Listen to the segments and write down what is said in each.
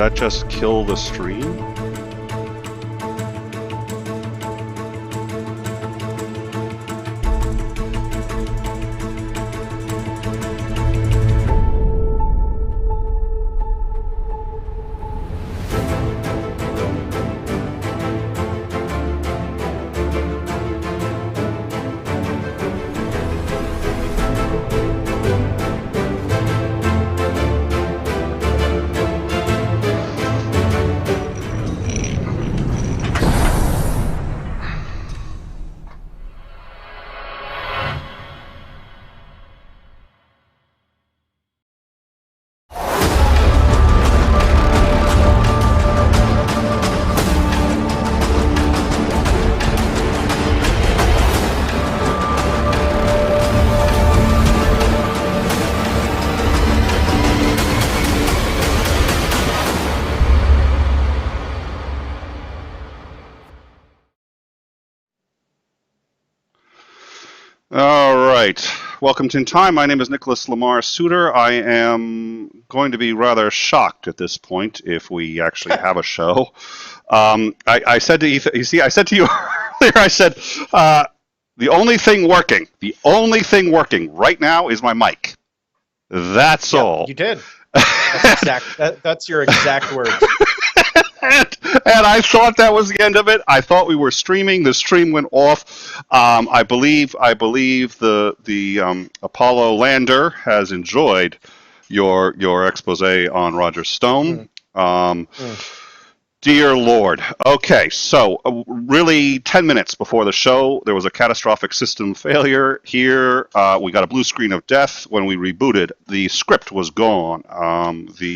that just kill the stream? All right. Welcome to In Time. My name is Nicholas Lamar Soutter. I am going to be rather shocked at this point if we actually have a show. I said to Ethan, I said to you earlier, I said, the only thing working right now is my mic. That's all. You did. That's your exact words. And I thought that was the end of it. I thought we were streaming. The stream went off. I believe the Apollo lander has enjoyed your expose on Roger Stone. Dear Lord. Okay, so really 10 minutes before the show, there was a catastrophic system failure here. We got a blue screen of death. When we rebooted, the script was gone.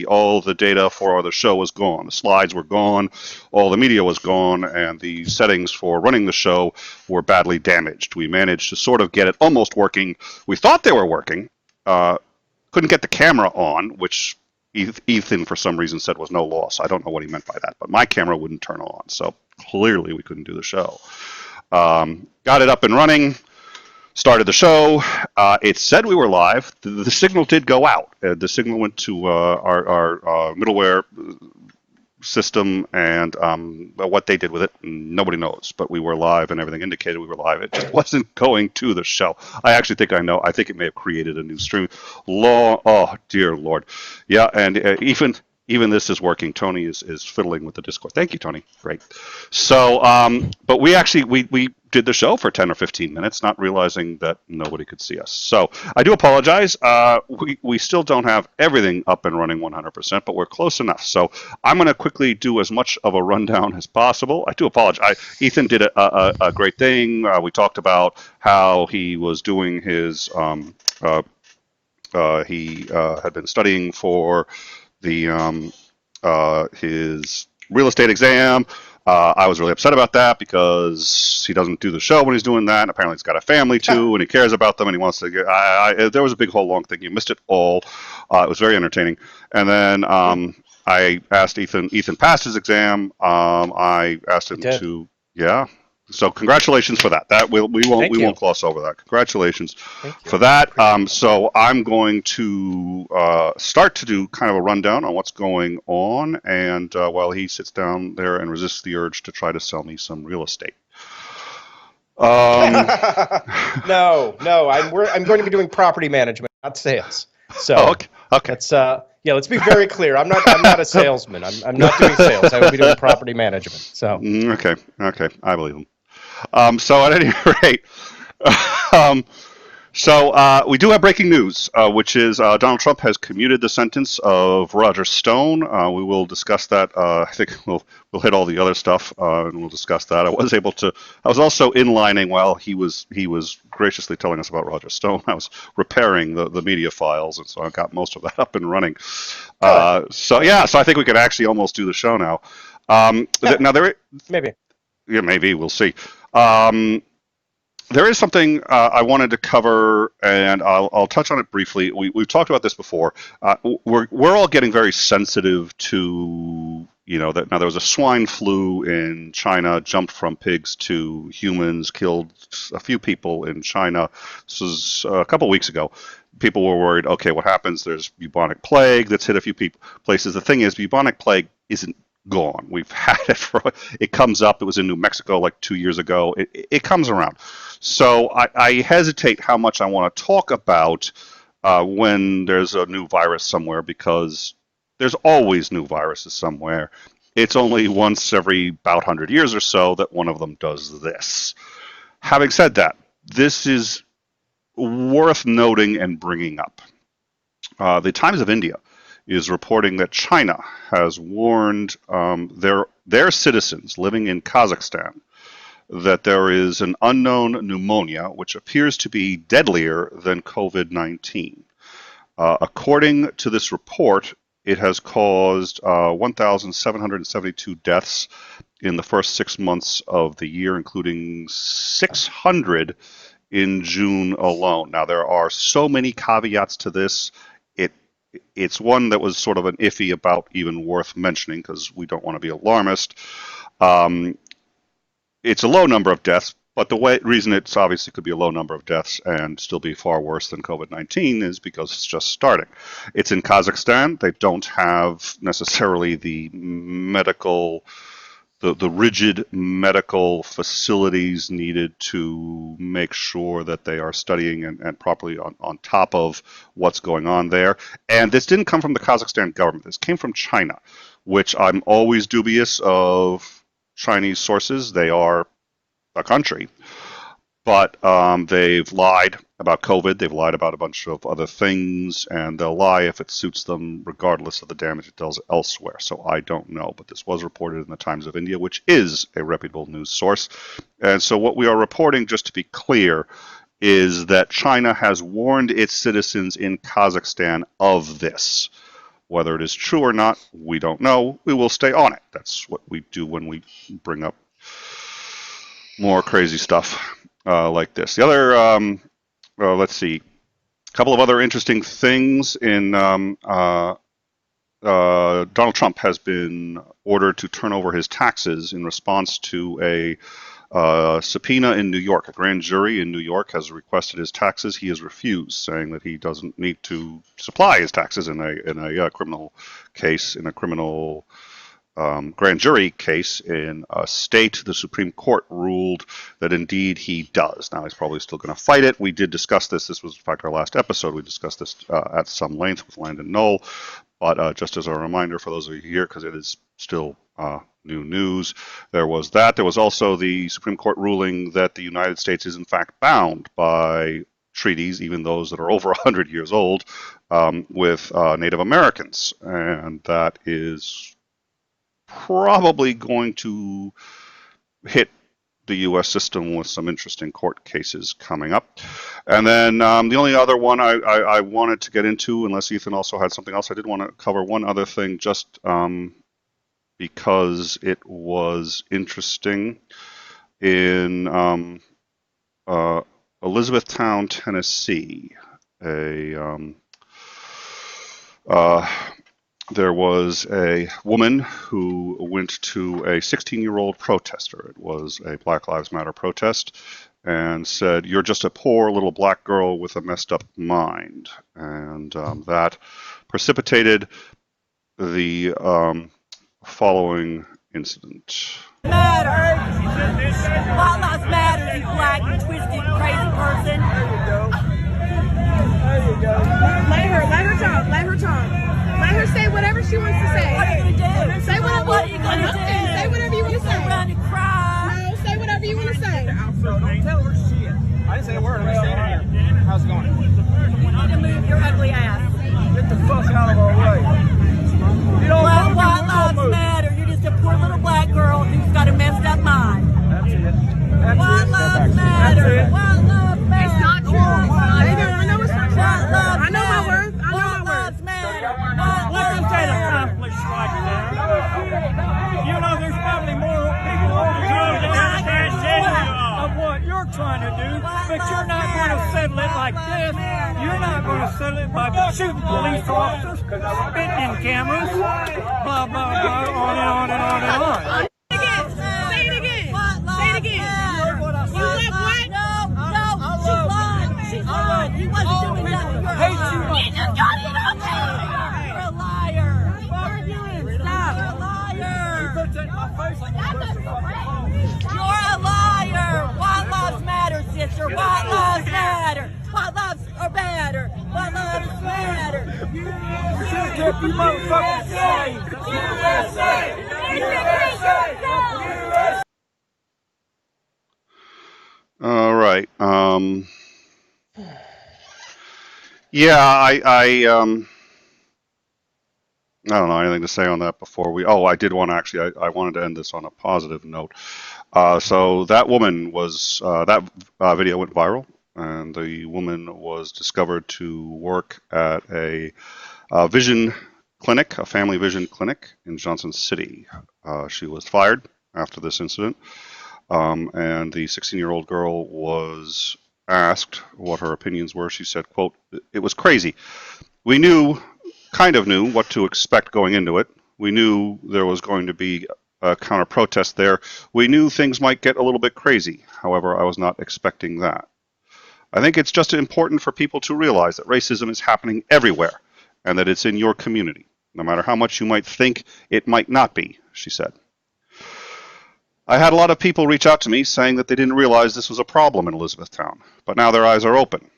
All the data for the show was gone. The slides were gone. All the media was gone, and the settings for running the show were badly damaged. We managed to sort of get it almost working. We thought they were working. Couldn't get the camera on, which Ethan, for some reason, said was no loss. I don't know what he meant by that, but my camera wouldn't turn on, so clearly we couldn't do the show. Got it up and running, started the show. It said we were live. The signal did go out. The signal went to our middleware system, and what they did with it, nobody knows. But we were live, and everything indicated we were live. It just wasn't going to the show. I actually think I know. I think it may have created a new stream. Oh, dear Lord. Yeah, and even this is working. Tony is fiddling with the Discord. Thank you, Tony. Great. So, but we did the show for 10 or 15 minutes, not realizing that nobody could see us. So I do apologize. We still don't have everything up and running 100%, but we're close enough. So I'm going to quickly do as much of a rundown as possible. I do apologize. Ethan did a great thing. We talked about how he was doing his, he had been studying for his real estate exam. I was really upset about that because he doesn't do the show when he's doing that. And apparently he's got a family too, and he cares about them, and he wants to get. There was a big whole long thing. You missed it all. It was very entertaining. And then I asked Ethan. Ethan passed his exam. I asked him to. Yeah. So congratulations for that. That we won't gloss over that. Congratulations for that. So I'm going to start to do kind of a rundown on what's going on, and while he sits down there and resists the urge to try to sell me some real estate. No, I'm going to be doing property management, not sales. So okay. Let's let's be very clear. I'm not a salesman. I'm not doing sales. I will be doing property management. So okay, I believe him. So at any rate, we do have breaking news, which is Donald Trump has commuted the sentence of Roger Stone. We will discuss that. I think we'll hit all the other stuff, and we'll discuss that. I was also inlining while he was graciously telling us about Roger Stone. I was repairing the media files, and so I got most of that up and running. So I think we could actually almost do the show now. Maybe. Yeah, maybe we'll see. There is something I wanted to cover, and I'll touch on it briefly. We've talked about this before. We're all getting very sensitive to that. Now there was a swine flu in China, jumped from pigs to humans, killed a few people in China. This was a couple weeks ago. people were worried, okay, what happens? There's bubonic plague that's hit a few places. The thing is, bubonic plague isn't gone. We've had it it comes up. It was in New Mexico like 2 years ago. It comes around. So I hesitate how much I want to talk about when there's a new virus somewhere, because there's always new viruses somewhere. It's only once every about 100 years or so that one of them does this. Having said that, this is worth noting and bringing up. The Times of India is reporting that China has warned their citizens living in Kazakhstan that there is an unknown pneumonia which appears to be deadlier than COVID-19. According to this report, it has caused 1,772 deaths in the first 6 months of the year, including 600 in June alone. Now, there are so many caveats to this. It's one that was sort of an iffy about even worth mentioning, because we don't want to be alarmist. It's a low number of deaths, but the reason it's obviously could be a low number of deaths and still be far worse than COVID-19 is because it's just starting. It's in Kazakhstan. They don't have necessarily the rigid medical facilities needed to make sure that they are studying and properly on top of what's going on there. And this didn't come from the Kazakhstan government. This came from China, which I'm always dubious of Chinese sources. They are a country. But they've lied about COVID. They've lied about a bunch of other things, and they'll lie if it suits them, regardless of the damage it does elsewhere. So I don't know, but this was reported in the Times of India, which is a reputable news source. And so what we are reporting, just to be clear, is that China has warned its citizens in Kazakhstan of this. Whether it is true or not, we don't know. We will stay on it. That's what we do when we bring up more crazy stuff like this. The other, let's see, a couple of other interesting things in Donald Trump has been ordered to turn over his taxes in response to a subpoena in New York. A grand jury in New York has requested his taxes. He has refused, saying that he doesn't need to supply his taxes in a criminal case, in a criminal grand jury case in a state. The Supreme Court ruled that indeed he does. Now, he's probably still going to fight it. We did discuss this. This was, in fact, our last episode. We discussed this at some length with Landon Knoll. But just as a reminder for those of you here, because it is still new news, there was that. There was also the Supreme Court ruling that the United States is, in fact, bound by treaties, even those that are over 100 years old, with Native Americans. And that is probably going to hit the U.S. system with some interesting court cases coming up. And then the only other one I wanted to get into, unless Ethan also had something else, I did want to cover one other thing just because it was interesting. In Elizabethtown, Tennessee, there was a woman who went to a 16-year-old protester. It was a Black Lives Matter protest, and said, "You're just a poor little black girl with a messed up mind." And that precipitated the following incident. Matter. White lives matter, you black, twisted, crazy person. There you go. Let her talk. Let her say whatever she wants to say. What are you going to do? Say whatever. What are you going to do? Say whatever you want to say. Around and cry. No, say whatever you want to say. Don't tell her shit. I didn't say a word. I'm standing here. How's it going? You need to move your ugly ass. Get the fuck out of our way. You don't White move. lives matter. You're just a poor little black girl who's got a messed up mind. That's it. That's White it. lives matter. That's it. White lives matter. It's not true. I know it's not true. White lives I know my matter. worth. I know White my lives worth. matter. White Look lives at that matter. accomplished right there. You know, there's probably more people on the road that understand of what you're trying to do, but you're not going to settle it like this. You're not going to settle it by shooting police officers, spitting in cameras, blah, blah, blah, on and on and on and on. Say it again. Say it again. You love what? No, she lied. She lied. He wasn't doing nothing. Should kept you motherfuckers safe. All right. Yeah, I don't know anything to say on that before we. Oh, I did want to actually. I wanted to end this on a positive note. So that woman was that video went viral, and the woman was discovered to work at a vision clinic, a family vision clinic in Johnson City. She was fired after this incident, and the 16-year-old girl was asked what her opinions were. She said, "quote It was crazy. We kind of knew what to expect going into it. We knew there was going to be a counter protest there. We knew things might get a little bit crazy. However, I was not expecting that. I think it's just important for people to realize that racism is happening everywhere and that it's in your community, no matter how much you might think it might not be," she said. "I had a lot of people reach out to me saying that they didn't realize this was a problem in Elizabethtown, but now their eyes are open.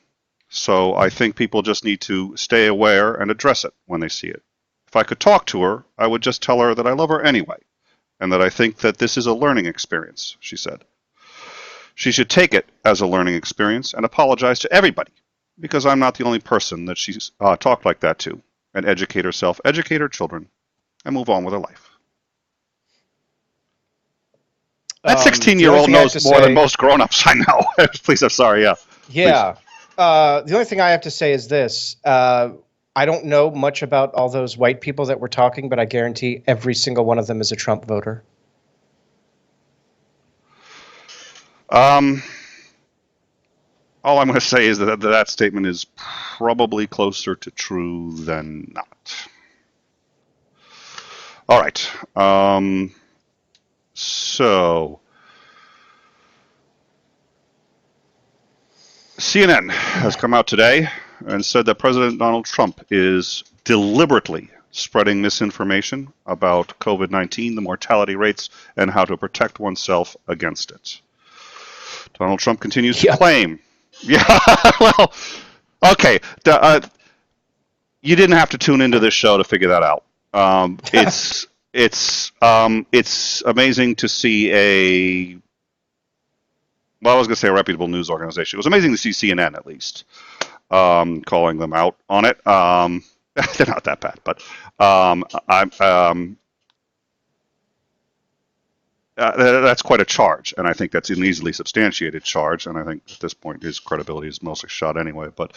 So I think people just need to stay aware and address it when they see it. If I could talk to her, I would just tell her that I love her anyway, and that I think that this is a learning experience," she said. "She should take it as a learning experience and apologize to everybody, because I'm not the only person that she's talked like that to, and educate herself, educate her children, and move on with her life." That 16-year-old knows more than most grown-ups I know. Please, I'm sorry, yeah. Yeah. The only thing I have to say is this. I don't know much about all those white people that we're talking, but I guarantee every single one of them is a Trump voter. All I'm going to say is that statement is probably closer to true than not. All right. So, CNN has come out today and said that President Donald Trump is deliberately spreading misinformation about COVID-19, the mortality rates, and how to protect oneself against it. Donald Trump continues to claim. Yeah, well, okay. You didn't have to tune into this show to figure that out. It's amazing to see I was going to say a reputable news organization. It was amazing to see CNN at least calling them out on it. They're not that bad, but that's quite a charge, and I think that's an easily substantiated charge, and I think at this point his credibility is mostly shot anyway. But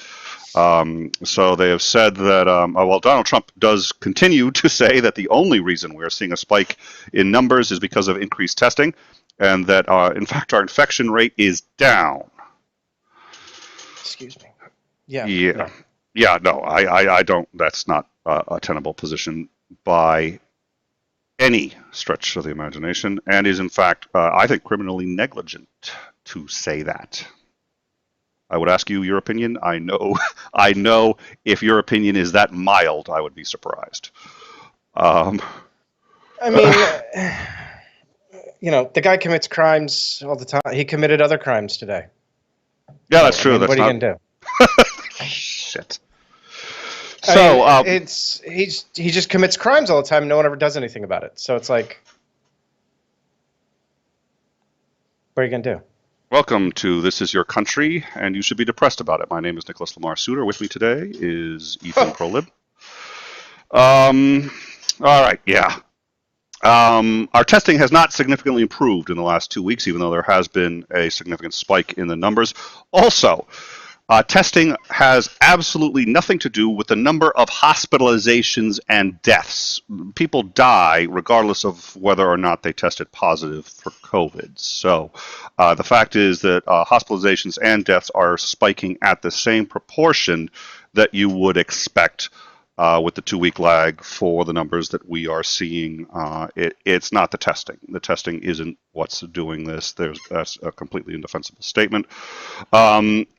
so they have said that, Donald Trump does continue to say that the only reason we're seeing a spike in numbers is because of increased testing, and that, in fact, our infection rate is down. Excuse me. Yeah. Yeah, no, I don't, that's not a tenable position by any stretch of the imagination, and is in fact, I think, criminally negligent to say that. I would ask you your opinion. I know if your opinion is that mild, I would be surprised. I mean, the guy commits crimes all the time. He committed other crimes today. Yeah, that's true. What are you gonna do? Shit. So he just commits crimes all the time. No one ever does anything about it. So it's like, what are you gonna do? Welcome to This Is Your Country, and you should be depressed about it. My name is Nicholas Lamar Soutter. With me today is Ethan Prolib. All right, yeah. Our testing has not significantly improved in the last 2 weeks, even though there has been a significant spike in the numbers. Also, testing has absolutely nothing to do with the number of hospitalizations and deaths. People die regardless of whether or not they tested positive for COVID. So the fact is that hospitalizations and deaths are spiking at the same proportion that you would expect with the 2-week lag for the numbers that we are seeing. It's not the testing. The testing isn't what's doing this. That's a completely indefensible statement.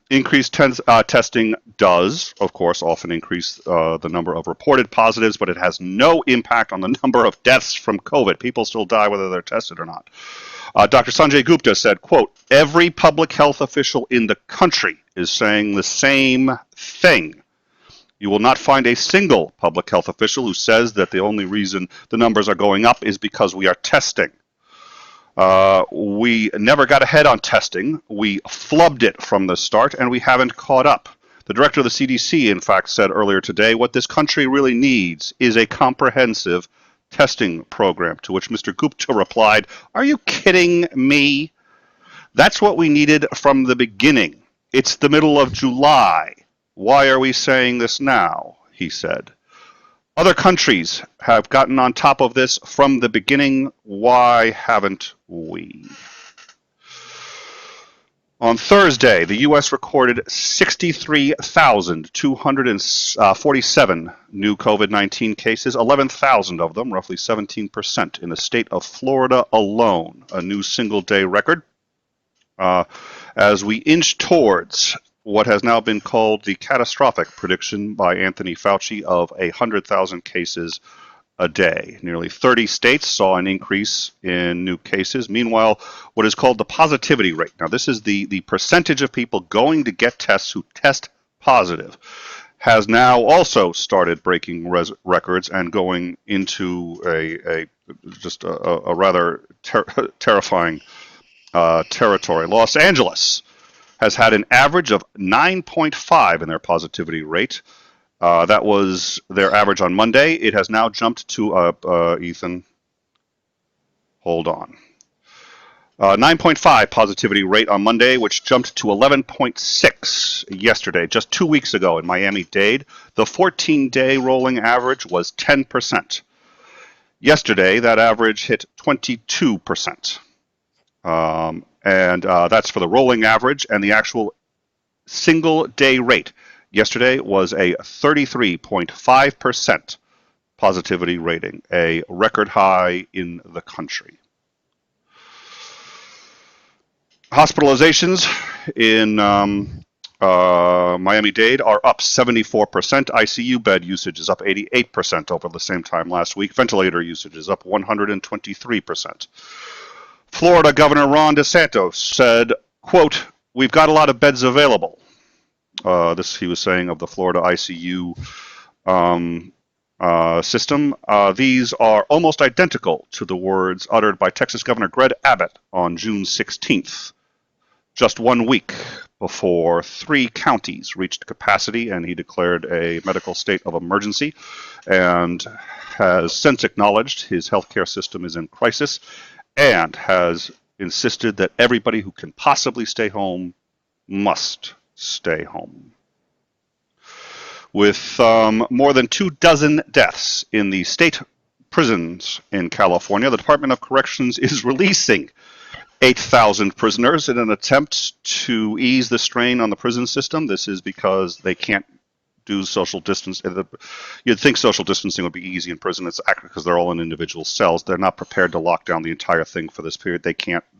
Increased testing does, of course, often increase the number of reported positives, but it has no impact on the number of deaths from COVID. People still die whether they're tested or not. Dr. Sanjay Gupta said, quote, "Every public health official in the country is saying the same thing. You will not find a single public health official who says that the only reason the numbers are going up is because we are testing. We never got ahead on testing. We flubbed it from the start, and we haven't caught up. The director of the CDC, in fact, said earlier today, what this country really needs is a comprehensive testing program, to which Mr. Gupta replied, are you kidding me? That's what we needed from the beginning. It's the middle of July. Why are we saying this now? He said. Other countries have gotten on top of this from the beginning. Why haven't we? On Thursday, the U.S. recorded 63,247 new COVID-19 cases, 11,000 of them, roughly 17%, in the state of Florida alone, a new single-day record. As we inch towards what has now been called the catastrophic prediction by Anthony Fauci of 100,000 cases a day. Nearly 30 states saw an increase in new cases. Meanwhile, what is called the positivity rate. Now, this is the percentage of people going to get tests who test positive, has now also started breaking records and going into a rather terrifying territory. Los Angeles has had an average of 9.5 in their positivity rate. That was their average on Monday. It has now jumped to, Ethan, hold on. 9.5 positivity rate on Monday, which jumped to 11.6 yesterday, just 2 weeks ago in Miami-Dade. The 14-day rolling average was 10%. Yesterday, that average hit 22%. And that's for the rolling average, and the actual single-day rate yesterday was a 33.5% positivity rating, a record high in the country. Hospitalizations in Miami-Dade are up 74%. ICU bed usage is up 88% over the same time last week. Ventilator usage is up 123%. Florida Governor Ron DeSantis said, quote, we've got a lot of beds available. This he was saying of the Florida ICU system. These are almost identical to the words uttered by Texas Governor Greg Abbott on June 16th, just 1 week before 3 counties reached capacity, and he declared a medical state of emergency and has since acknowledged his healthcare system is in crisis and has insisted that everybody who can possibly stay home must stay home. With more than 24 deaths in the state prisons in California, the Department of Corrections is releasing 8,000 prisoners in an attempt to ease the strain on the prison system. This is because they can't do social distance. You'd think social distancing would be easy in prison. It's actually because they're all in individual cells. They're not prepared to lock down the entire thing for this period.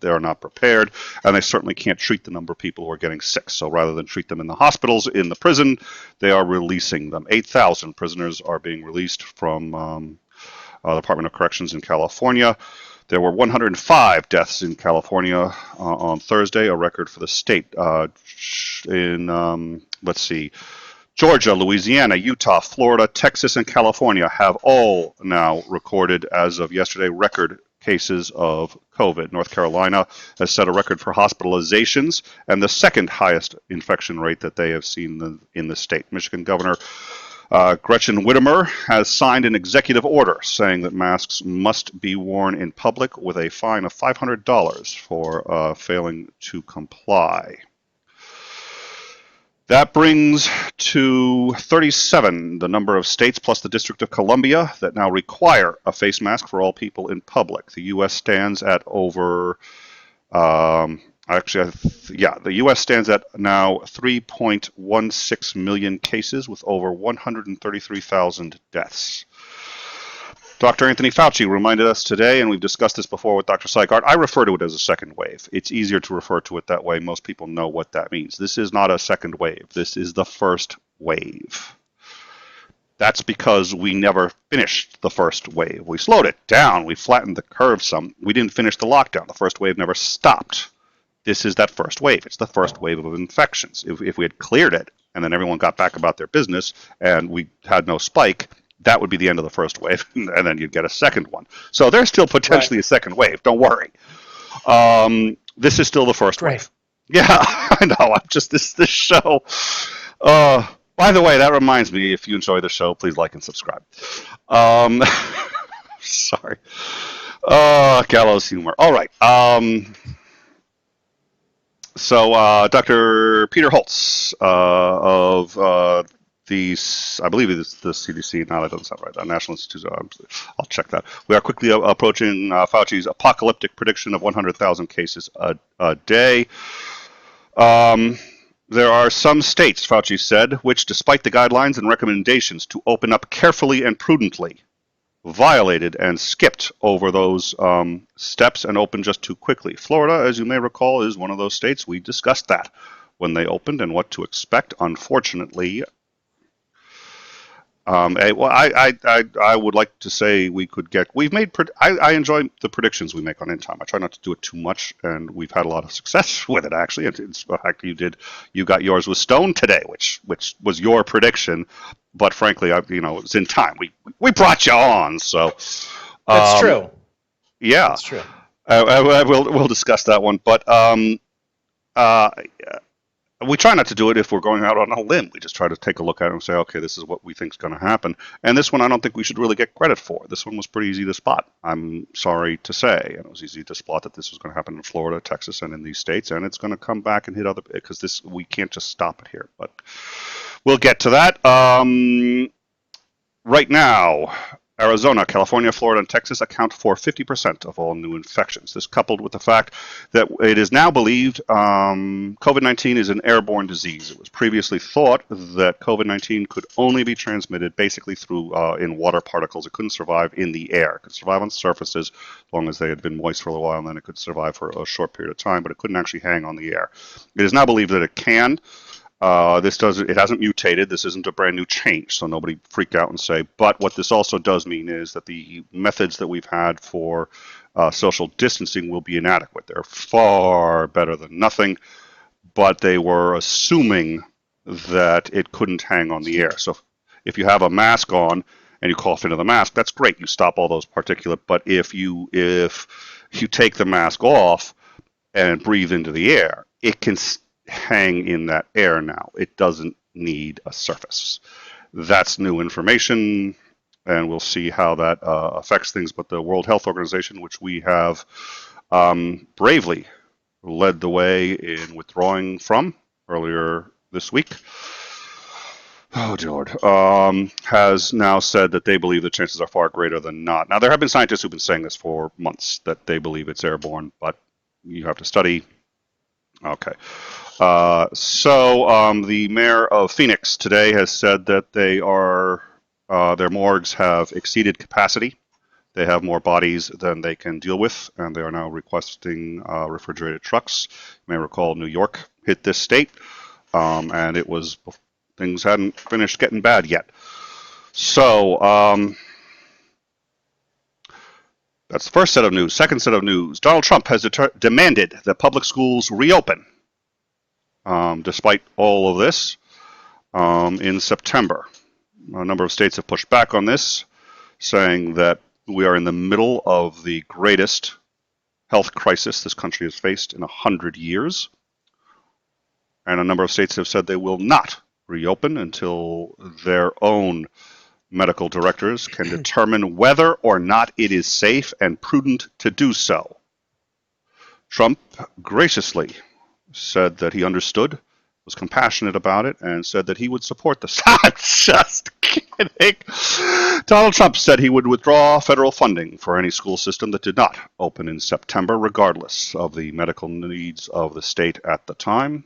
They're not prepared, and they certainly can't treat the number of people who are getting sick. So rather than treat them in the hospitals, in the prison, they are releasing them. 8,000 prisoners are being released from the Department of Corrections in California. There were 105 deaths in California on Thursday, a record for the state. Georgia, Louisiana, Utah, Florida, Texas, and California have all now recorded, as of yesterday, record cases of COVID. North Carolina has set a record for hospitalizations and the second highest infection rate that they have seen in the state. Michigan Governor Gretchen Whitmer has signed an executive order saying that masks must be worn in public with a fine of $500 for failing to comply. That brings to 37 the number of states plus the District of Columbia that now require a face mask for all people in public. The U.S. stands at over, the U.S. stands at now 3.16 million cases with over 133,000 deaths. Dr. Anthony Fauci reminded us today, and we've discussed this before with Dr. Sykart, I refer to it as a second wave. It's easier to refer to it that way. Most people know what that means. This is not a second wave. This is the first wave. That's because we never finished the first wave. We slowed it down. We flattened the curve some. We didn't finish the lockdown. The first wave never stopped. This is that first wave. It's the first wave of infections. If we had cleared it and then everyone got back about their business, and we had no spike, that would be the end of the first wave, and then you'd get a second one. So there's still potentially a second wave. Don't worry. This is still the first wave. Yeah, I know. I'm just this show. By the way, that reminds me, if you enjoy the show, please like and subscribe. Sorry. Gallows humor. All right. So Dr. Peter Holtz of I believe it's the CDC. No, that doesn't sound right. The National Institute. I'll check that. We are quickly approaching Fauci's apocalyptic prediction of 100,000 cases a day. There are some states, Fauci said, which, despite the guidelines and recommendations to open up carefully and prudently, violated and skipped over those steps and opened just too quickly. Florida, as you may recall, is one of those states. We discussed that when they opened and what to expect. Unfortunately, I would like to say I enjoy the predictions we make on End Time. I try not to do it too much, and we've had a lot of success with it, actually. It's the fact you got yours with Stone today, which was your prediction, but frankly, it's in time. We brought you on, so. That's true. Yeah. That's true. We'll discuss that one, but we try not to do it if we're going out on a limb. We just try to take a look at it and say, okay, this is what we think is going to happen. And this one, I don't think we should really get credit for. This one was pretty easy to spot, I'm sorry to say. And it was easy to spot that this was going to happen in Florida, Texas, and in these states. And it's going to come back and hit other, because we can't just stop it here. But we'll get to that. Right now, Arizona, California, Florida, and Texas account for 50% of all new infections. This coupled with the fact that it is now believed COVID-19 is an airborne disease. It was previously thought that COVID-19 could only be transmitted basically through in water particles. It couldn't survive in the air. It could survive on surfaces as long as they had been moist for a while, and then it could survive for a short period of time, but it couldn't actually hang on the air. It is now believed that it can. It hasn't mutated. This isn't a brand new change, so nobody freak out and say. But what this also does mean is that the methods that we've had for social distancing will be inadequate. They're far better than nothing, but they were assuming that it couldn't hang on the air. So if you have a mask on and you cough into the mask, that's great. You stop all those particulate. But if you take the mask off and breathe into the air, it can hang in that air now. It doesn't need a surface. That's new information, and we'll see how that affects things. But the World Health Organization, which we have bravely led the way in withdrawing from earlier this week, has now said that they believe the chances are far greater than not. Now, there have been scientists who've been saying this for months, that they believe it's airborne, but you have to study. Okay. So the mayor of Phoenix today has said that their morgues have exceeded capacity. They have more bodies than they can deal with, and they are now requesting refrigerated trucks. You may recall New York hit this state, and things hadn't finished getting bad yet. So that's the first set of news. Second set of news, Donald Trump has demanded that public schools reopen. Despite all of this, in September, a number of states have pushed back on this, saying that we are in the middle of the greatest health crisis this country has faced in 100 years. And a number of states have said they will not reopen until their own medical directors can determine whether or not it is safe and prudent to do so. Trump graciously said that he understood, was compassionate about it, and said that he would support this. I'm just kidding. Donald Trump said he would withdraw federal funding for any school system that did not open in September, regardless of the medical needs of the state at the time.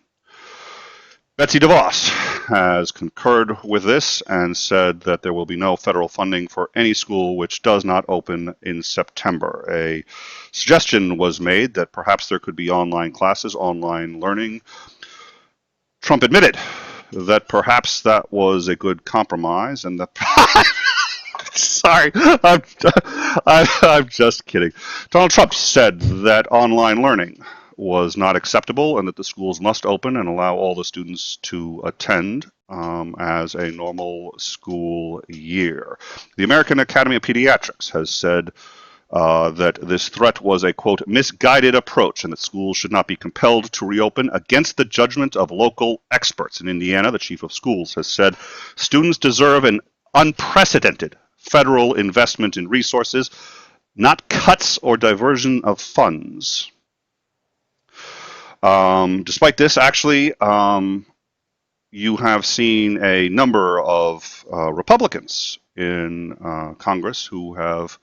Betsy DeVos has concurred with this and said that there will be no federal funding for any school which does not open in September. A suggestion was made that perhaps there could be online classes, online learning. Trump admitted that perhaps that was a good compromise and that... Sorry, I'm just kidding. Donald Trump said that online learning was not acceptable and that the schools must open and allow all the students to attend as a normal school year. The American Academy of Pediatrics has said that this threat was a, quote, misguided approach and that schools should not be compelled to reopen against the judgment of local experts. In Indiana, the chief of schools has said students deserve an unprecedented federal investment in resources, not cuts or diversion of funds. Despite this, actually, you have seen a number of Republicans in Congress who have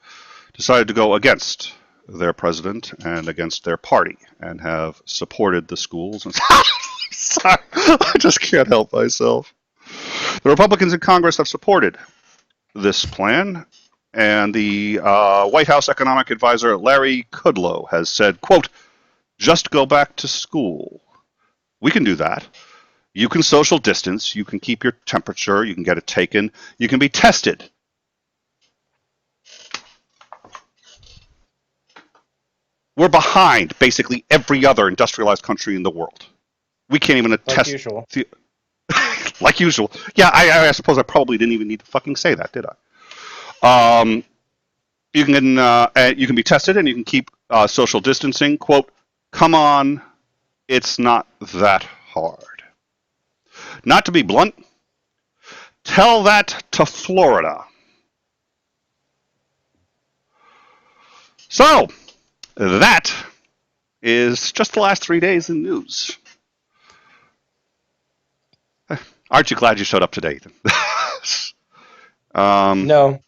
decided to go against their president and against their party and have supported the schools. Sorry, I just can't help myself. The Republicans in Congress have supported this plan, and the White House economic advisor Larry Kudlow has said, quote, just go back to school. We can do that. You can social distance, you can keep your temperature, you can get it taken, you can be tested. We're behind basically every other industrialized country in the world. We can't even test. Like usual. Like usual. Yeah, I suppose I probably didn't even need to fucking say that, did I? You can be tested and you can keep social distancing. Quote, come on, it's not that hard. Not to be blunt, tell that to Florida. So, that is just the last 3 days in news. Aren't you glad you showed up today, Ethan? No.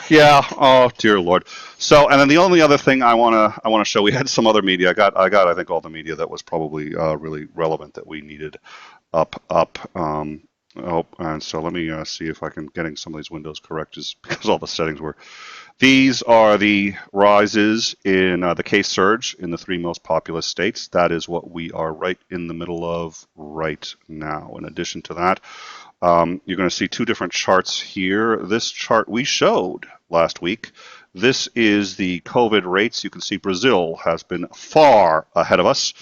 Yeah. Oh dear Lord. So, and then the only other thing I wanna show, we had some other media. I think all the media that was probably really relevant that we needed up. And so let me see if I can getting some of these windows correct, just because all the settings were. These are the rises in the case surge in the 3 most populous states. That is what we are right in the middle of right now. In addition to that, you're going to see 2 different charts here. This chart we showed last week. This is the COVID rates. You can see Brazil has been far ahead of us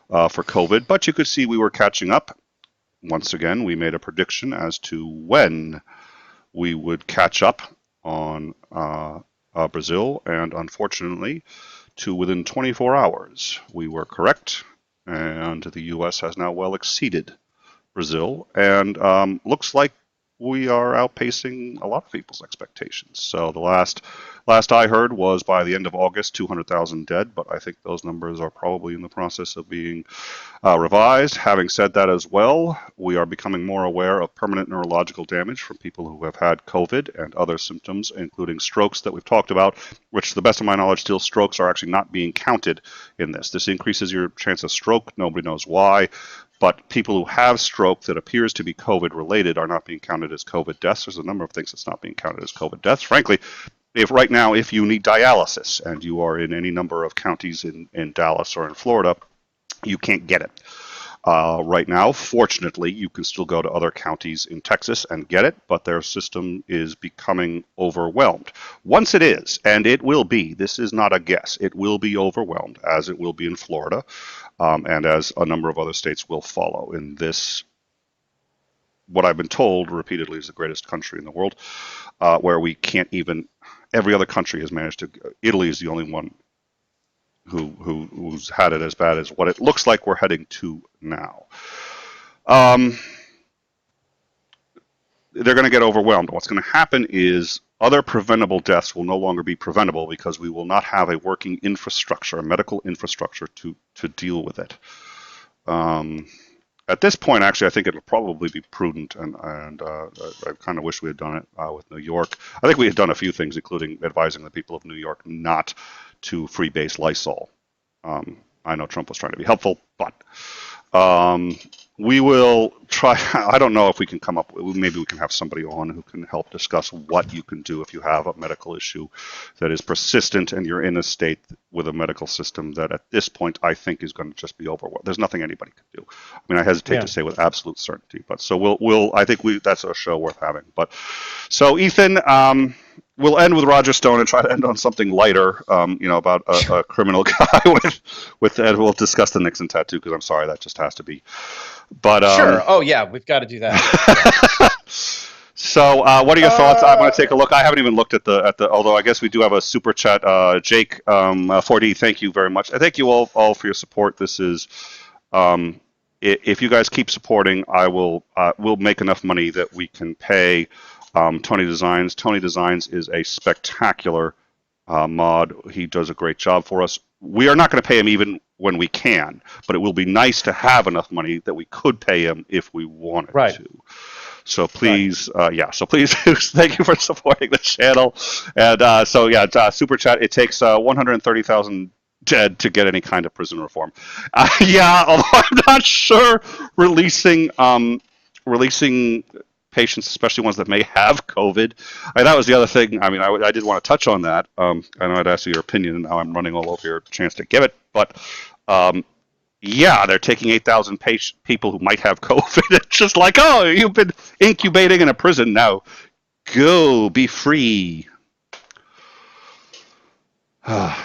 for COVID, but you could see we were catching up. Once again, we made a prediction as to when we would catch up on Brazil, and unfortunately, to within 24 hours, we were correct, and the U.S. has now well exceeded Brazil, and looks like we are outpacing a lot of people's expectations. So the last I heard was by the end of August, 200,000 dead, but I think those numbers are probably in the process of being revised. Having said that as well, we are becoming more aware of permanent neurological damage from people who have had COVID and other symptoms, including strokes that we've talked about, which to the best of my knowledge, still strokes are actually not being counted in this. This increases your chance of stroke. Nobody knows why. But people who have stroke that appears to be COVID related are not being counted as COVID deaths. There's a number of things that's not being counted as COVID deaths. Frankly, if right now, if you need dialysis and you are in any number of counties in Dallas or in Florida, you can't get it. Right now, fortunately, you can still go to other counties in Texas and get it, but their system is becoming overwhelmed. Once it is, and it will be, this is not a guess, it will be overwhelmed, as it will be in Florida, and as a number of other states will follow in this, what I've been told repeatedly is the greatest country in the world, where we can't even, every other country has managed to, Italy is the only one who's had it as bad as what it looks like we're heading to now. They're going to get overwhelmed. What's going to happen is other preventable deaths will no longer be preventable because we will not have a working infrastructure, a medical infrastructure to deal with it. At this point, actually, I think it'll probably be prudent, and I kind of wish we had done it with New York. I think we had done a few things, including advising the people of New York not to freebase Lysol. I know Trump was trying to be helpful, but we will try. I don't know if we can come up. Maybe we can have somebody on who can help discuss what you can do if you have a medical issue that is persistent and you're in a state with a medical system that at this point I think is going to just be over. There's nothing anybody can do. I mean, I hesitate to say with absolute certainty, but so we'll. I think that's a show worth having. But so Ethan. We'll end with Roger Stone and try to end on something lighter, about a criminal guy with, and we'll discuss the Nixon tattoo because I'm sorry, that just has to be. But sure. Oh yeah, we've got to do that. So, what are your thoughts? I'm going to take a look. I haven't even looked at the. Although I guess we do have a super chat. Jake 4D, thank you very much. I thank you all for your support. This is, if you guys keep supporting, we'll make enough money that we can pay. Tony Designs. Tony Designs is a spectacular mod. He does a great job for us. We are not going to pay him even when we can, but it will be nice to have enough money that we could pay him if we wanted to. So please, so please, thank you for supporting the channel. And super chat. It takes 130,000 dead to get any kind of prison reform. Although I'm not sure releasing patients, especially ones that may have COVID. That was the other thing. I mean, I did want to touch on that. I know I'd ask you your opinion, and now I'm running all over your chance to give it. But they're taking 8,000 people who might have COVID. It's just like, oh, you've been incubating in a prison. Now go be free. Yeah.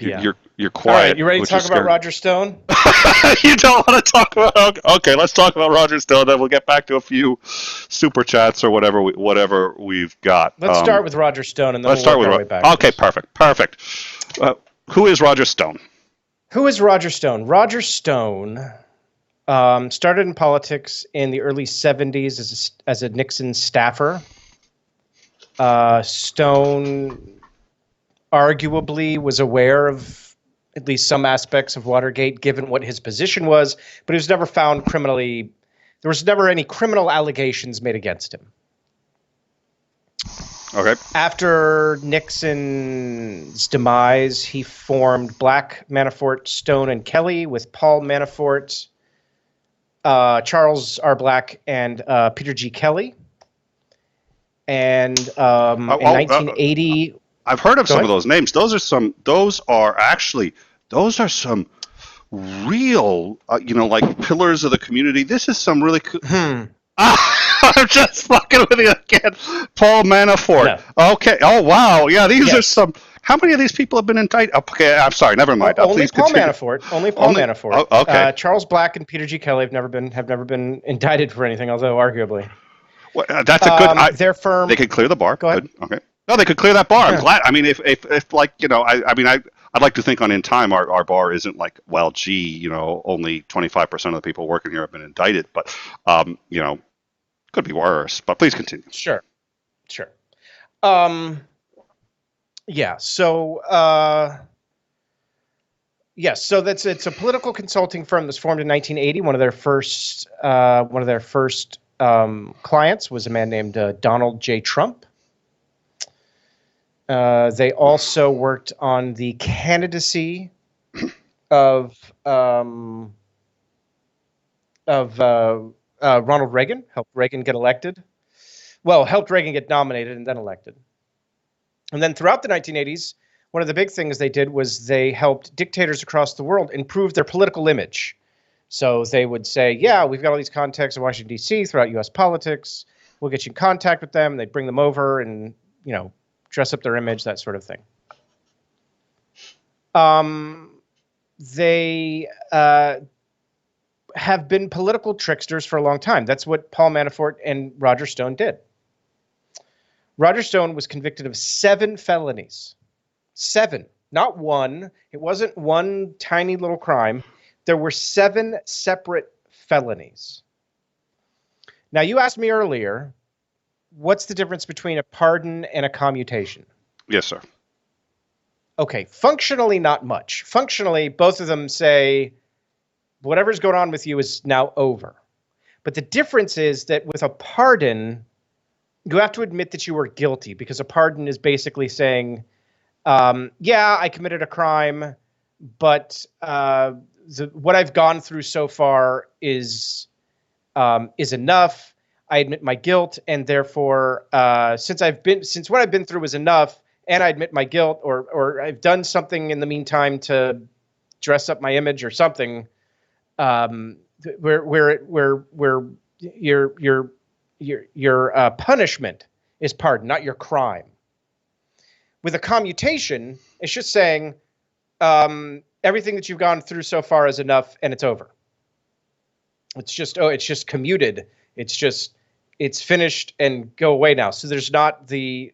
You're quiet. All right, you ready to talk about Roger Stone? You don't want to talk about? Okay, let's talk about Roger Stone. Then we'll get back to a few super chats or whatever we've got. Let's start with Roger Stone, and then let's start with our way back. Okay, perfect. Who is Roger Stone? Who is Roger Stone? Roger Stone started in politics in the early 70s as a Nixon staffer. Stone arguably was aware of at least some aspects of Watergate, given what his position was, but he was never found criminally. There was never any criminal allegations made against him. Okay. After Nixon's demise, he formed Black, Manafort, Stone, and Kelly with Paul Manafort, Charles R. Black, and Peter G. Kelly. And in 1980... I've heard of some of those names. Those are some real, like pillars of the community. This is some really cool. I'm just fucking with you again. Paul Manafort. No. Okay. Oh, wow. Yeah, these are some. How many of these people have been indicted? Okay, I'm sorry. Never mind. Only Paul Manafort. Only Paul Manafort. Oh, okay. Charles Black and Peter G. Kelly have never been indicted for anything, although arguably. Well, that's a good. Their firm. They could clear the bar. Go ahead. Good. Okay. No, they could clear that bar. I'm glad. I mean, if like, I'd like to think on In Time our bar isn't like, well, gee, only 25% of the people working here have been indicted, but could be worse. But please continue. Sure. So it's a political consulting firm that's formed in 1980. One of their first clients was a man named Donald J. Trump. They also worked on the candidacy of Ronald Reagan, helped Reagan get elected. Well, helped Reagan get nominated and then elected. And then throughout the 1980s, one of the big things they did was they helped dictators across the world improve their political image. So they would say, yeah, we've got all these contacts in Washington, D.C. throughout U.S. politics. We'll get you in contact with them. They'd bring them over and, dress up their image, that sort of thing. They have been political tricksters for a long time. That's what Paul Manafort and Roger Stone did. Roger Stone was convicted of 7 felonies. 7, not one. It wasn't one tiny little crime. There were 7 separate felonies. Now, you asked me earlier, what's the difference between a pardon and a commutation? Yes, sir. Okay, functionally, not much. Functionally, both of them say, whatever's going on with you is now over. But the difference is that with a pardon, you have to admit that you were guilty, because a pardon is basically saying, I committed a crime. but what I've gone through so far is enough. I admit my guilt, and therefore, since what I've been through is enough, and I admit my guilt, or I've done something in the meantime to dress up my image or something, where your punishment is pardon, not your crime. With a commutation, it's just saying everything that you've gone through so far is enough, and it's over. It's just commuted. It's finished and go away now. So there's not the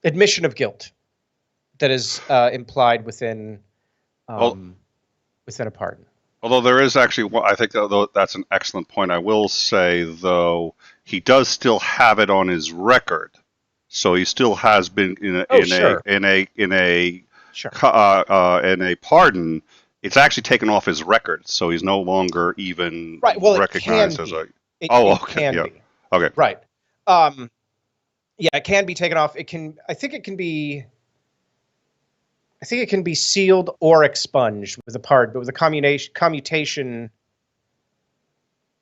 admission of guilt that is implied within a pardon. Although there is actually, I think though that's an excellent point. I will say though, he does still have it on his record, so he still has been in a pardon. It's actually taken off his record, so he's no longer even recognized as a. It okay, can yeah, be. okay, right. It can be taken off. I think it can be sealed or expunged with a pardon, but with a commutation,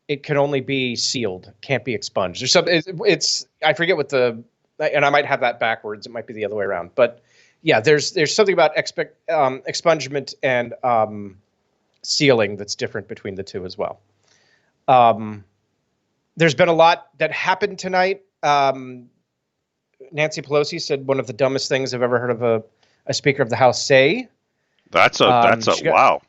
it can only be sealed. Can't be expunged. There's something. It's I forget what and I might have that backwards. It might be the other way around, but. Yeah, there's something about expungement and sealing that's different between the two as well. There's been a lot that happened tonight. Nancy Pelosi said one of the dumbest things I've ever heard of a Speaker of the House say. Wow.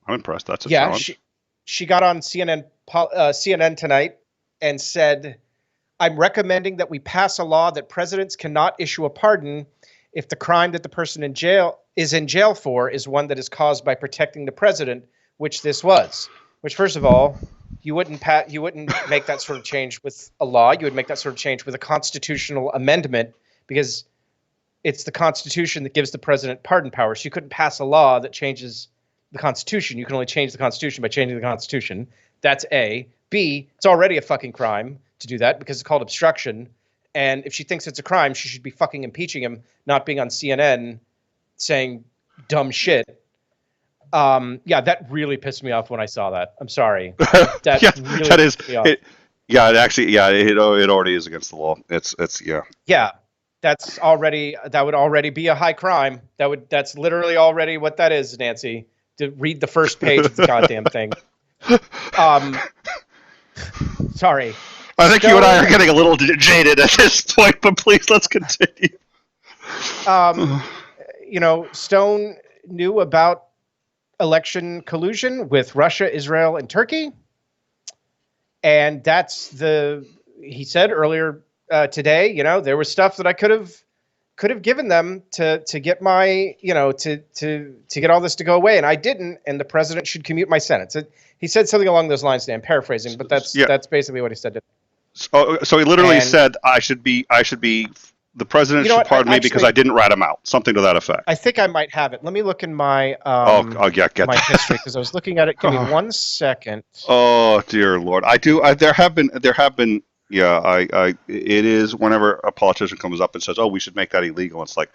I'm impressed. That's a challenge. She got on CNN tonight and said, "I'm recommending that we pass a law that presidents cannot issue a pardon if the crime that the person is in jail for is one that is caused by protecting the president," which this was. Which, first of all, you wouldn't make that sort of change with a law. You would make that sort of change with a constitutional amendment, because it's the Constitution that gives the president pardon powers. So you couldn't pass a law that changes the Constitution. You can only change the Constitution by changing the Constitution. That's A. B, it's already a fucking crime to do that because it's called obstruction. And if she thinks it's a crime, she should be fucking impeaching him, not being on CNN saying dumb shit. That really pissed me off when I saw that. I'm sorry. That pissed me off. It already is against the law. It's. Yeah, that would already be a high crime. That's literally already what that is, Nancy. To read the first page of the goddamn thing. Sorry. I think you and I are getting a little jaded at this point, but please, let's continue. Stone knew about election collusion with Russia, Israel, and Turkey. And he said earlier today, there was stuff that I could have given them to get my, to get all this to go away. And I didn't. And the president should commute my sentence. He said something along those lines. I'm paraphrasing, but that's basically what he said. So he literally said, "I should be. The president should pardon me because I didn't rat him out." Something to that effect. I think I might have it. Let me look in my get my history, because I was looking at it. Give me 1 second. Oh dear Lord, I do. There have been. Yeah, it is whenever a politician comes up and says, "Oh, we should make that illegal." It's like,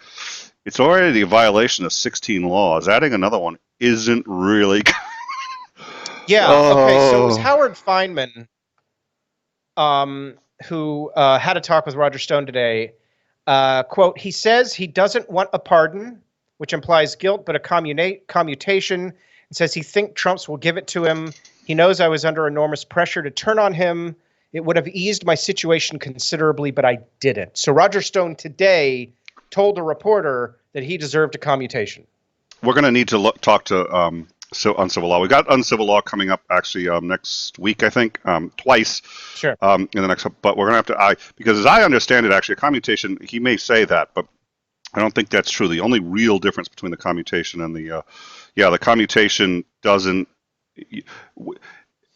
it's already a violation of 16 laws. Adding another one isn't really. Yeah. Okay. So it was Howard Feynman. Who had a talk with Roger Stone today. Quote, he says he doesn't want a pardon, which implies guilt, but a commutation, and says he thinks Trump's will give it to him. He knows I was under enormous pressure to turn on him. It would have eased my situation considerably, but I didn't. So Roger Stone today told a reporter that he deserved a commutation. We're going to need to talk to uncivil law. We got uncivil law coming up actually next week, I think, twice. Sure. In the next, but we're gonna have to. Because as I understand it, actually, a commutation. He may say that, but I don't think that's true. The only real difference between the commutation and the commutation doesn't.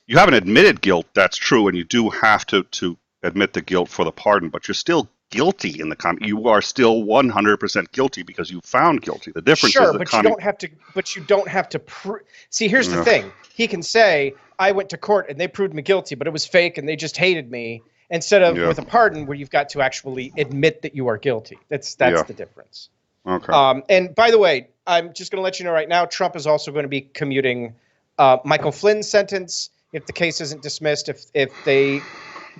You haven't admitted guilt. That's true, and you do have to admit the guilt for the pardon, but you're still guilty in the you are still 100% guilty because you found guilty. The difference is but you don't have to. But you don't have to prove. See, here's the thing. He can say, "I went to court and they proved me guilty, but it was fake and they just hated me." Instead of with a pardon, where you've got to actually admit that you are guilty. That's the difference. Okay. And by the way, I'm just going to let you know right now, Trump is also going to be commuting Michael Flynn's sentence if the case isn't dismissed. If they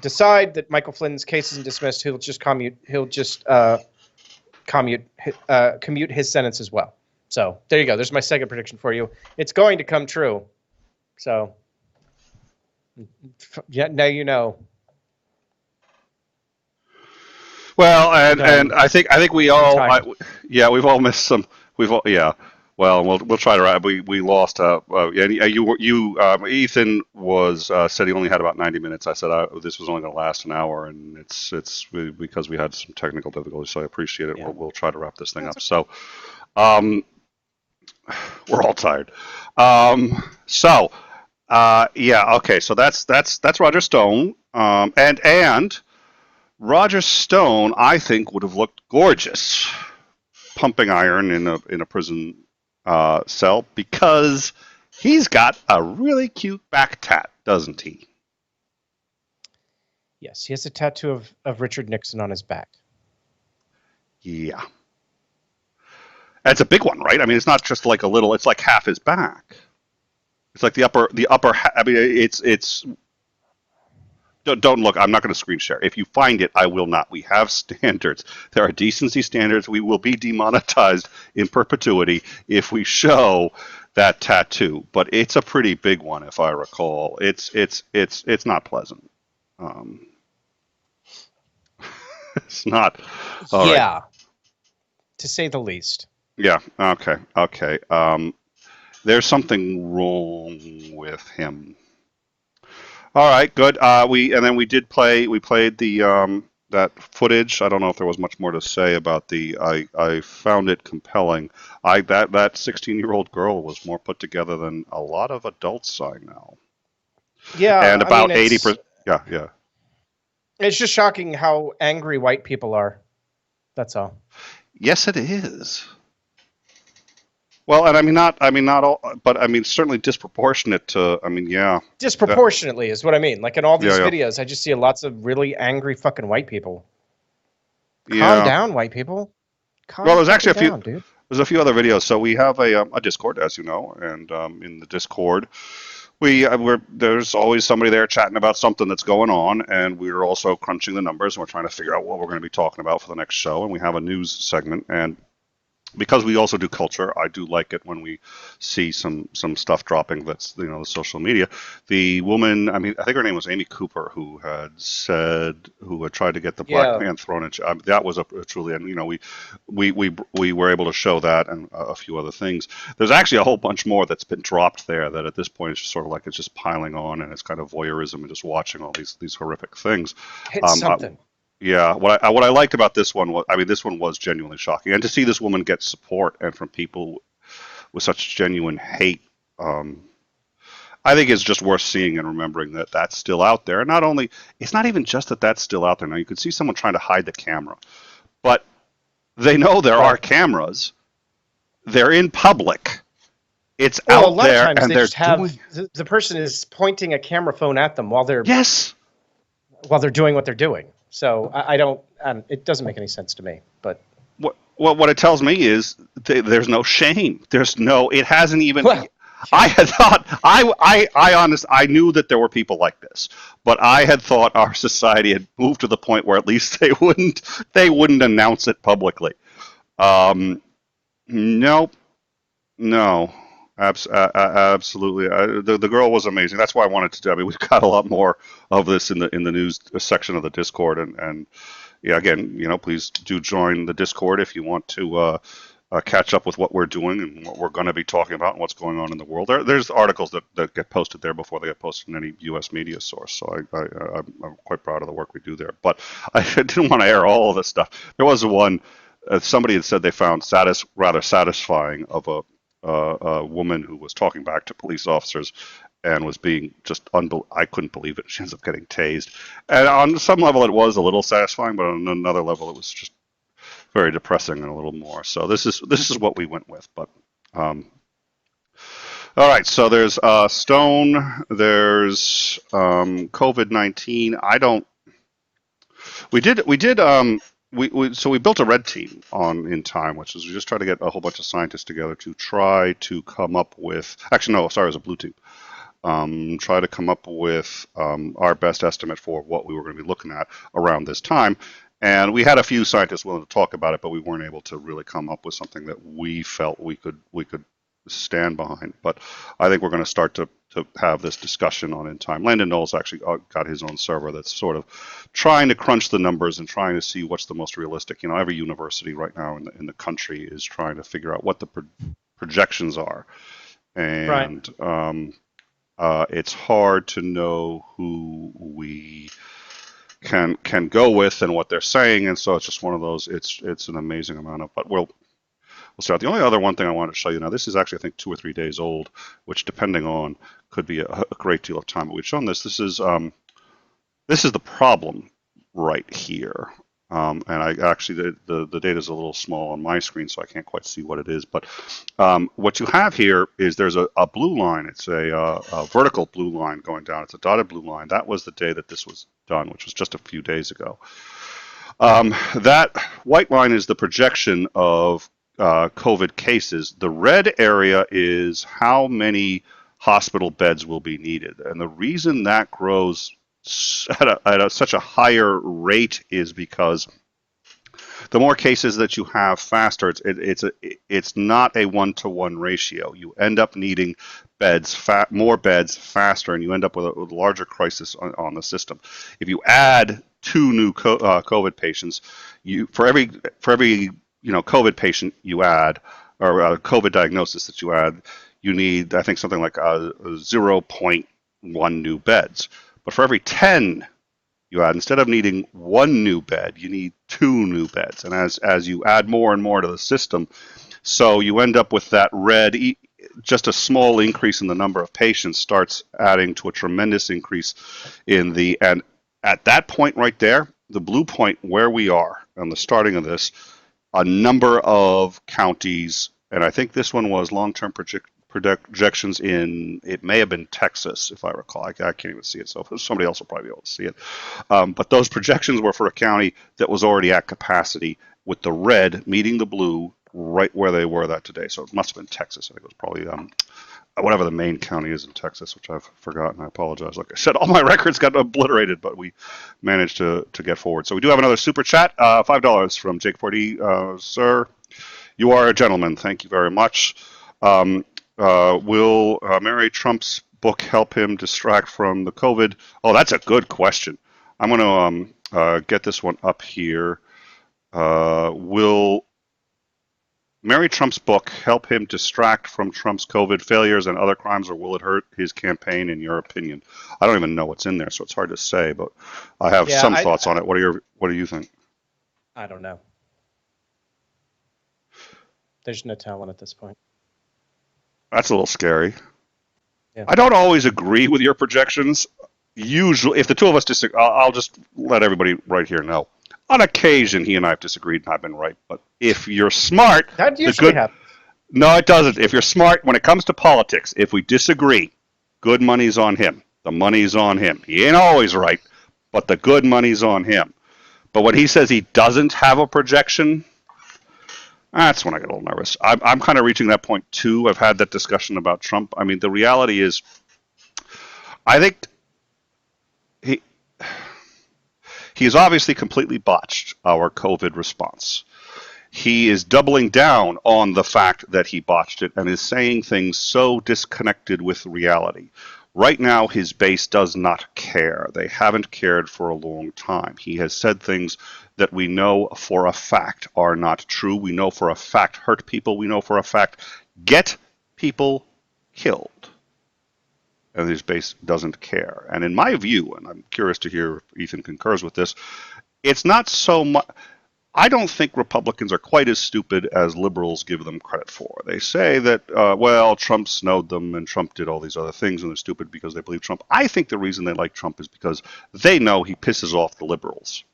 decide that Michael Flynn's case isn't dismissed, he'll just commute. He'll just commute his sentence as well. So there you go. There's my second prediction for you. It's going to come true. So yeah, now you know. Well, and I think we all, we've all missed some. Yeah. Well, we'll try to wrap. We lost. Ethan was said he only had about 90 minutes. I said this was only going to last an hour, and it's because we had some technical difficulties. So I appreciate it. Yeah. We'll try to wrap this thing up. So, we're all tired. Okay. So that's Roger Stone. And Roger Stone, I think, would have looked gorgeous pumping iron in a prison cell because he's got a really cute back tat, doesn't he? Yes, he has a tattoo of Richard Nixon on his back. Yeah. And it's a big one, right? I mean, it's not just like a little, it's like half his back. It's like the upper I mean, it's don't look. I'm not going to screen share. If you find it, I will not. We have standards. There are decency standards. We will be demonetized in perpetuity if we show that tattoo. But it's a pretty big one, if I recall. It's not pleasant. It's not. Yeah, right. To say the least. Yeah. Okay. There's something wrong with him. All right, good. We played the that footage. I don't know if there was much more to say about I found it compelling. That 16-year-old girl was more put together than a lot of adults I know. Yeah, and about 80%. Yeah. It's just shocking how angry white people are. That's all. Yes, it is. Well, and I mean not all, but I mean certainly disproportionate to. I mean, yeah. Disproportionately is what I mean. Like in all these videos, I just see lots of really angry fucking white people. Calm down, white people. There's actually down, dude. There's a few other videos. So we have a Discord, as you know, and in the Discord, there's always somebody there chatting about something that's going on, and we're also crunching the numbers, and we're trying to figure out what we're going to be talking about for the next show, and we have a news segment, and because we also do culture, I do like it when we see some stuff dropping that's, the social media. The woman, I think her name was Amy Cooper, who had tried to get the black man thrown in. That was a truly, and we were able to show that and a few other things. There's actually a whole bunch more that's been dropped there that at this point it's just sort of like it's just piling on, and it's kind of voyeurism and just watching all these horrific things. Hit something. Yeah, what I liked about this one was, this one was genuinely shocking, and to see this woman get support and from people with such genuine hate, I think it's just worth seeing and remembering that that's still out there. And not only, it's not even just that that's still out there. Now you could see someone trying to hide the camera, but they know there are cameras. They're in public. It's out a lot there, of times and they they're just have doing... the person is pointing a camera phone at them while they're while they're doing what they're doing. So I don't. It doesn't make any sense to me. But what it tells me is there's no shame. There's no. It hasn't even. Well, I had thought. I knew that there were people like this, but I had thought our society had moved to the point where at least they wouldn't announce it publicly. Nope. No. Absolutely. The girl was amazing. That's why I wanted to do. We've got a lot more of this in the news section of the Discord, and yeah, again, please do join the Discord if you want to catch up with what we're doing and what we're going to be talking about and what's going on in the world. There's articles that get posted there before they get posted in any U.S. media source. So I'm quite proud of the work we do there. But I didn't want to air all of this stuff. There was one. Somebody had said they found rather satisfying of a woman who was talking back to police officers and was being just I couldn't believe it. She ends up getting tased. And on some level it was a little satisfying, but on another level it was just very depressing and a little more. So this is what we went with. But all right, so there's Stone, there's COVID-19. We did we built a red team in time, which is we just try to get a whole bunch of scientists together to try to come up with. Actually, no, sorry, it was a blue team. Try to come up with our best estimate for what we were going to be looking at around this time. And we had a few scientists willing to talk about it, but we weren't able to really come up with something that we felt we could stand behind. But I think we're going to start to have this discussion on in time. Landon Knowles actually got his own server that's sort of trying to crunch the numbers and trying to see what's the most realistic. You know, every university right now in the country is trying to figure out what the projections are, and it's hard to know who we can go with and what they're saying, and so it's just one of those. It's an amazing amount of, but we'll start. The only other one thing I wanted to show you now, this is actually I think 2 or 3 days old, which depending on could be a great deal of time. But we've shown this. This is the problem right here. And I actually the data is a little small on my screen, so I can't quite see what it is. But what you have here is there's a blue line. It's a vertical blue line going down. It's a dotted blue line. That was the day that this was done, which was just a few days ago. That white line is the projection of COVID cases. The red area is how many hospital beds will be needed. And the reason that grows at such a higher rate is because the more cases that you have faster, it's not a 1-to-1 ratio. You end up needing more beds faster, and you end up with a larger crisis on the system. If you add 2 new COVID patients, for every COVID patient you add, or a COVID diagnosis that you add, you need, I think, something like 0.1 new beds. But for every 10 you add, instead of needing 1 new bed, you need 2 new beds. And as you add more and more to the system, so you end up with that red, just a small increase in the number of patients starts adding to a tremendous increase in and at that point right there, the blue point where we are on the starting of this, a number of counties, and I think this one was long-term projections it may have been Texas, if I recall. I can't even see it, so somebody else will probably be able to see it. But those projections were for a county that was already at capacity, with the red meeting the blue right where they were that today. So it must have been Texas. I think it was probably whatever the main county is in Texas, which I've forgotten. I apologize. Like I said, all my records got obliterated, but we managed to get forward. So we do have another super chat, $5 from Jake Forty. Sir, you are a gentleman. Thank you very much. Will Mary Trump's book help him distract from the COVID? Oh, that's a good question. I'm going to get this one up here. Will Mary Trump's book help him distract from Trump's COVID failures and other crimes, or will it hurt his campaign, in your opinion? I don't even know what's in there, so it's hard to say, but I have some thoughts on it. What do you think? I don't know. There's no telling at this point. That's a little scary. Yeah. I don't always agree with your projections. Usually, if the two of us disagree, I'll just let everybody right here know. On occasion, he and I have disagreed, and I've been right. But if you're smart, that usually happens. No, it doesn't. If you're smart, when it comes to politics, if we disagree, good money's on him. The money's on him. He ain't always right, but the good money's on him. But when he says he doesn't have a projection, that's when I get a little nervous. I'm kind of reaching that point too. I've had that discussion about Trump. I mean, the reality is, I think he's obviously completely botched our COVID response. He is doubling down on the fact that he botched it and is saying things so disconnected with reality. Right now, his base does not care. They haven't cared for a long time. He has said things that we know for a fact are not true. We know for a fact hurt people. We know for a fact get people killed. And his base doesn't care. And in my view, and I'm curious to hear if Ethan concurs with this, it's not so much. I don't think Republicans are quite as stupid as liberals give them credit for. They say that, well, Trump snowed them and Trump did all these other things and they're stupid because they believe Trump. I think the reason they like Trump is because they know he pisses off the liberals.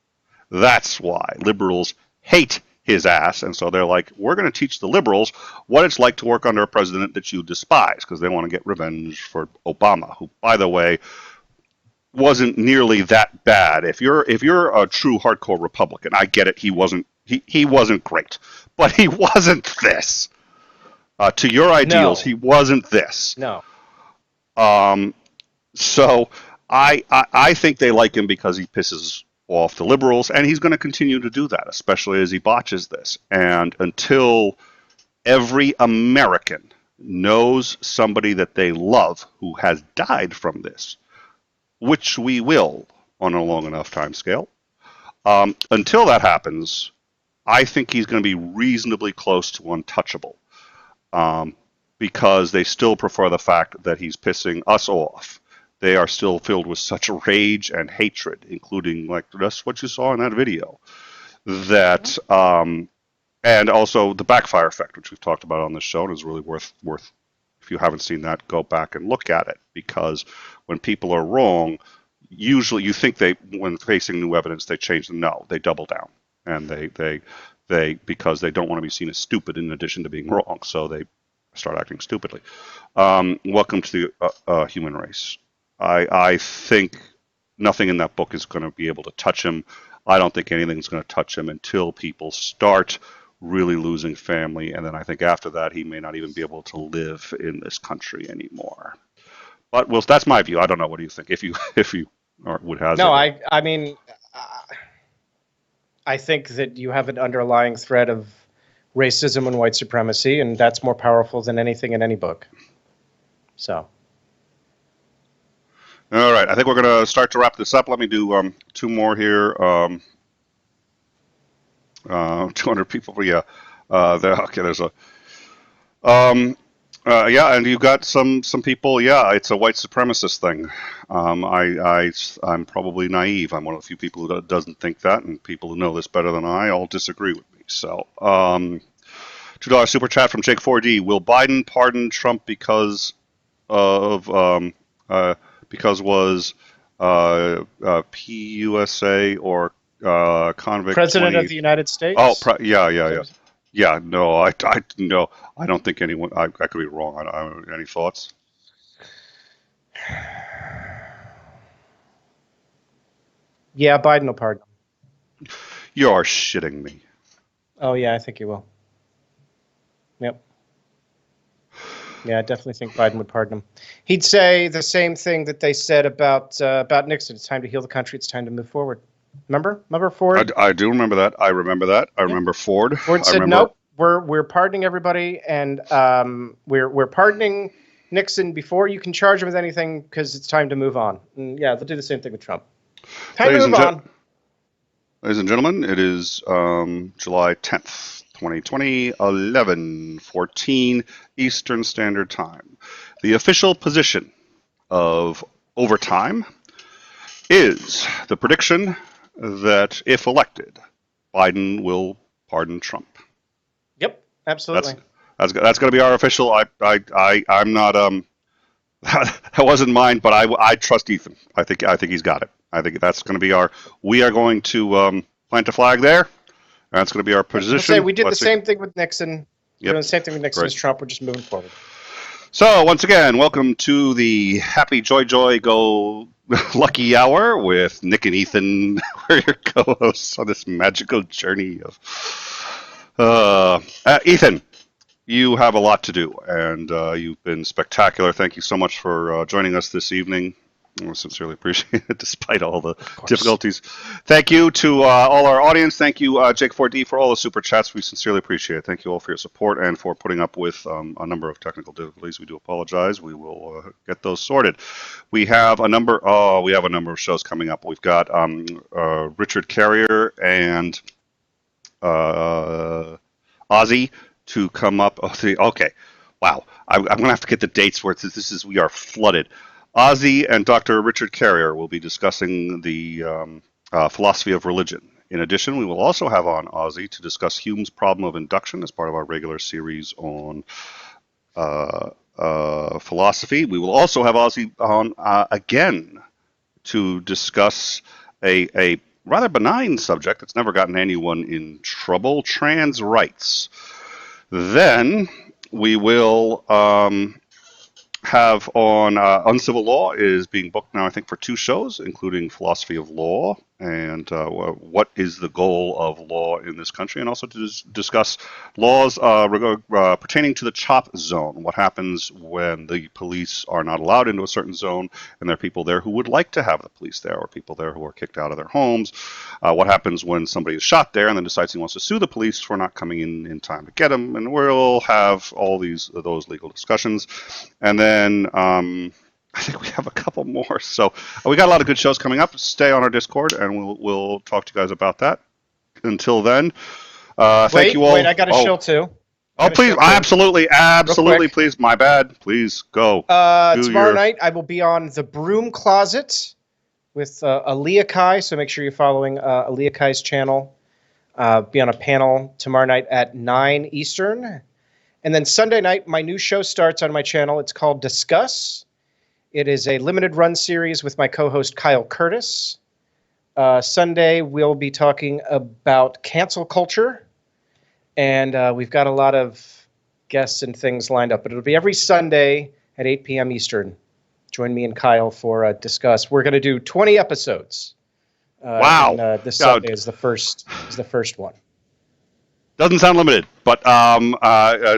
That's why liberals hate his ass, and so they're like, we're going to teach the liberals what it's like to work under a president that you despise, because they want to get revenge for Obama, who, by the way, wasn't nearly that bad. If you're a true hardcore Republican, I get it. He wasn't great, but he wasn't this. To your ideals, No. he wasn't this. No. So I think they like him because he pisses off the liberals, and he's going to continue to do that, especially as he botches this. And until every American knows somebody that they love who has died from this, which we will on a long enough time scale, until that happens, I think he's going to be reasonably close to untouchable, because they still prefer the fact that he's pissing us off. They are still filled with such rage and hatred, including like that's what you saw in that video. That and also the backfire effect, which we've talked about on this show, and is really worth. If you haven't seen that, go back and look at it, because when people are wrong, usually you think when facing new evidence, they change. No, they double down, and they because they don't want to be seen as stupid in addition to being wrong, so they start acting stupidly. Welcome to the human race. I think nothing in that book is going to be able to touch him. I don't think anything's going to touch him until people start really losing family, and then I think after that he may not even be able to live in this country anymore. But well, that's my view. I don't know. What do you think? If you would hazard? No, I mean, I think that you have an underlying thread of racism and white supremacy, and that's more powerful than anything in any book. So. All right, I think we're going to start to wrap this up. Let me do two more here. 200 people. Yeah. Okay. There's a. Yeah, and you got some people. Yeah, it's a white supremacist thing. I'm probably naive. I'm one of the few people who doesn't think that, and people who know this better than I all disagree with me. So, $2 super chat from Jake 4D. Will Biden pardon Trump because of because was PUSA or convict President 20... of the United States? Oh, yeah. No, I don't think anyone. I could be wrong. Any thoughts? Yeah, Biden will pardon him. You're shitting me. Oh yeah, I think he will. Yep. Yeah, I definitely think Biden would pardon him. He'd say the same thing that they said about Nixon. It's time to heal the country. It's time to move forward. Remember Ford? I do remember that. I remember that. I remember Ford. Ford said, "Nope, we're pardoning everybody, and we're pardoning Nixon before you can charge him with anything because it's time to move on." And yeah, they'll do the same thing with Trump. Time to move on. Ladies and gentlemen, it is July 10th, 2020, 11:14 Eastern Standard Time. The official position of overtime is the prediction that if elected, Biden will pardon Trump. Yep, absolutely. That's going to be our official. I'm not that wasn't mine, but I trust Ethan. I think he's got it. I think that's going to be our. We are going to plant a flag there. That's going to be our position. We did the same thing with Nixon. We're doing the same thing with Nixon as Trump. We're just moving forward. So once again, welcome to the Happy Joy Go Lucky Hour with Nick and Ethan. We're your co-hosts on this magical journey of Ethan. You have a lot to do, and you've been spectacular. Thank you so much for joining us this evening. I sincerely appreciate it, despite all the difficulties. Thank you to all our audience. Thank you, Jake 4D, for all the super chats. We sincerely appreciate it. Thank you all for your support and for putting up with a number of technical difficulties. We do apologize. We will get those sorted. We have a number. We have a number of shows coming up. We've got Richard Carrier and Ozzy to come up. Okay, wow. I'm going to have to get the dates where we are flooded. Ozzy and Dr. Richard Carrier will be discussing the philosophy of religion. In addition, we will also have on Ozzy to discuss Hume's problem of induction as part of our regular series on philosophy. We will also have Ozzy on again to discuss a rather benign subject that's never gotten anyone in trouble, trans rights. Then we will have on Uncivil Law is being booked now, I think, for 2 shows, including Philosophy of Law and what is the goal of law in this country, and also to discuss laws pertaining to the CHOP zone. What happens when the police are not allowed into a certain zone, and there are people there who would like to have the police there, or people there who are kicked out of their homes. What happens when somebody is shot there and then decides he wants to sue the police for not coming in time to get him? And we'll have all those legal discussions. And then I think we have a couple more. So we got a lot of good shows coming up. Stay on our Discord, and we'll talk to you guys about that. Until then, thank you all. Wait, I got a shill too. Oh, please, absolutely, please. My bad. Please go. Tomorrow night, I will be on The Broom Closet with Aaliyah Kai, so make sure you're following Aaliyah Kai's channel. Be on a panel tomorrow night at 9 Eastern. And then Sunday night, my new show starts on my channel. It's called Discuss. It is a limited run series with my co-host Kyle Curtis. Sunday, we'll be talking about cancel culture. And we've got a lot of guests and things lined up. But it'll be every Sunday at 8 p.m. Eastern. Join me and Kyle for Discuss. We're going to do 20 episodes. Wow! And, this Sunday is the first one. Doesn't sound limited, but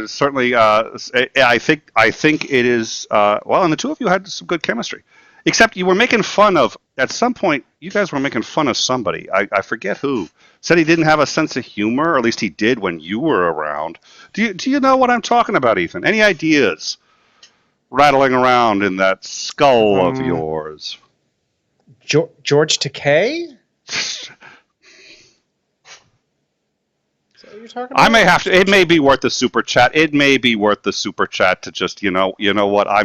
certainly, I think it is. Well, and the two of you had some good chemistry. Except you were making fun of, at some point, you guys were making fun of somebody. I forget who. Said he didn't have a sense of humor, or at least he did when you were around. Do you know what I'm talking about, Ethan? Any ideas rattling around in that skull of yours? George Takei? I may have to. It may be worth the super chat. It may be worth the super chat to just you know what I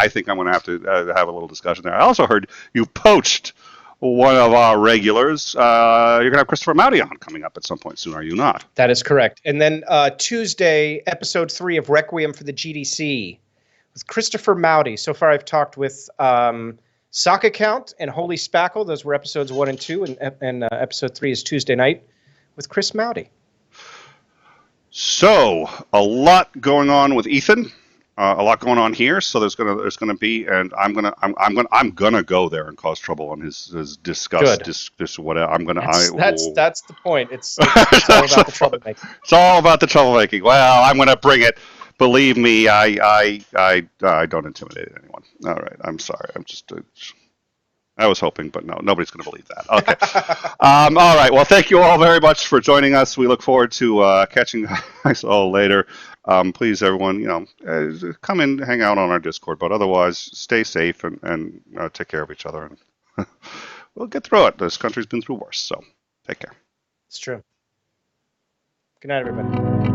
think I'm gonna have to have a little discussion there. I also heard you poached one of our regulars. You're gonna have Christopher Mowdy on coming up at some point soon, are you not? That is correct. And then Tuesday, episode 3 of Requiem for the GDC with Christopher Mowdy. So far, I've talked with Sock Account and Holy Spackle. Those were episodes 1 and 2, and episode 3 is Tuesday night with Chris Mowdy. So a lot going on with Ethan, a lot going on here. So there's gonna be, and I'm gonna go there and cause trouble on his disgust. Whatever. That's the point. It's all about the troublemaking. It's all about the troublemaking. Well, I'm gonna bring it. Believe me, I don't intimidate anyone. All right, I'm sorry. I'm just. I was hoping, but no, nobody's going to believe that. Okay. All right. Well, thank you all very much for joining us. We look forward to catching us all later. Please, everyone, come and hang out on our Discord. But otherwise, stay safe and take care of each other. And we'll get through it. This country's been through worse, so take care. It's true. Good night, everybody.